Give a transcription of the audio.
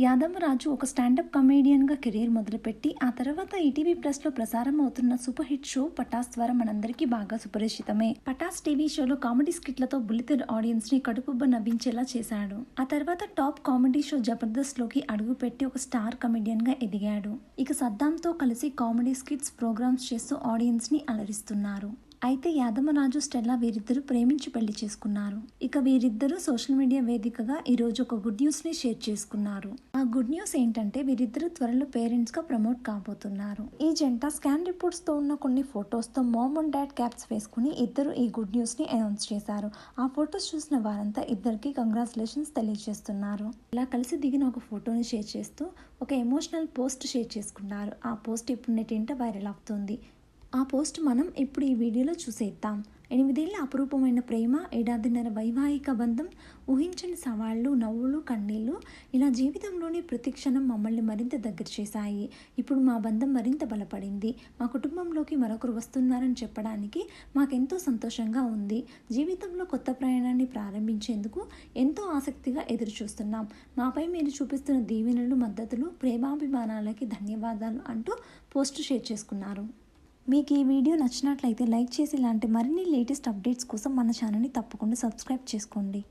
యాదమరాజు ఒక stand up కమేడియన్గా career మొదలుపెట్టి ఆ తర్వాత ఈటీవీ ప్లస్లో ప్రసారం అవుతున్న సూపర్ హిట్ షో పటాస్ ద్వారా మనందరికీ బాగా సుపరిచితమే. పటాస్ టీవీ షోలో కామెడీ స్కిట్లతో బుల్లితెర ఆడియన్స్ని కడుపుబ్బ నవ్వించేలా చేశాడు. ఆ తర్వాత టాప్ కామెడీ షో జబర్దస్త్లోకి అడుగుపెట్టి ఒక స్టార్ కమెడియన్గా ఎదిగాడు. ఇక సద్దాంతో కలిసి కామెడీ స్కిట్స్ ప్రోగ్రామ్స్ చేస్తూ ఆడియన్స్ని అలరిస్తున్నారు. అయితే యాదమరాజు స్టెల్లా వీరిద్దరూ ప్రేమించి పెళ్లి చేసుకున్నారు. ఇక వీరిద్దరూ సోషల్ మీడియా వేదికగా ఈరోజు ఒక గుడ్ న్యూస్ ని షేర్ చేసుకున్నారు. ఆ గుడ్ న్యూస్ ఏంటంటే వీరిద్దరూ త్వరలో పేరెంట్స్ గా ప్రమోట్ కాబోతున్నారు. ఈ జంట స్కాన్ రిపోర్ట్స్ తో ఉన్న కొన్ని ఫొటోస్ తో మామ్ అండ్ డాడ్ క్యాప్స్ వేసుకుని ఇద్దరు ఈ గుడ్ న్యూస్ ని అనౌన్స్ చేశారు. ఆ ఫొటోస్ చూసిన వారంతా ఇద్దరికి కంగ్రాచులేషన్స్ తెలియజేస్తున్నారు. ఇలా కలిసి దిగిన ఒక ఫోటోని షేర్ చేస్తూ ఒక ఎమోషనల్ పోస్ట్ షేర్ చేసుకున్నారు. ఆ పోస్ట్ ఇప్పుడు నెట్టింట వైరల్ అవుతుంది. ఆ పోస్ట్ మనం ఇప్పుడు ఈ వీడియోలో చూసేద్దాం. 8 ఏళ్ల అపురూపమైన ప్రేమ, ఏడాదిన్నర వైవాహిక బంధం, ఊహించని సవాళ్లు, నవ్వులు, కన్నీళ్లు, ఇలా జీవితంలోని ప్రతి క్షణం మమ్మల్ని మరింత దగ్గర చేశాయి. ఇప్పుడు మా బంధం మరింత బలపడింది. మా కుటుంబంలోకి మరొకరు వస్తున్నారని చెప్పడానికి మాకెంతో సంతోషంగా ఉంది. జీవితంలో కొత్త ప్రయాణాన్ని ప్రారంభించేందుకు ఎంతో ఆసక్తిగా ఎదురు చూస్తున్నాం. మాపై మీరు చూపిస్తున్న దీవెనలు, మద్దతులు, ప్రేమాభిమానాలకి ధన్యవాదాలు అంటూ పోస్ట్ షేర్ చేసుకున్నారు. మీకు ఈ వీడియో నచ్చినట్లయితే లైక్ చేసి ఇలాంటి మరిన్ని లేటెస్ట్ అప్డేట్స్ కోసం మన ఛానల్ని తప్పకుండా సబ్స్క్రైబ్ చేసుకోండి.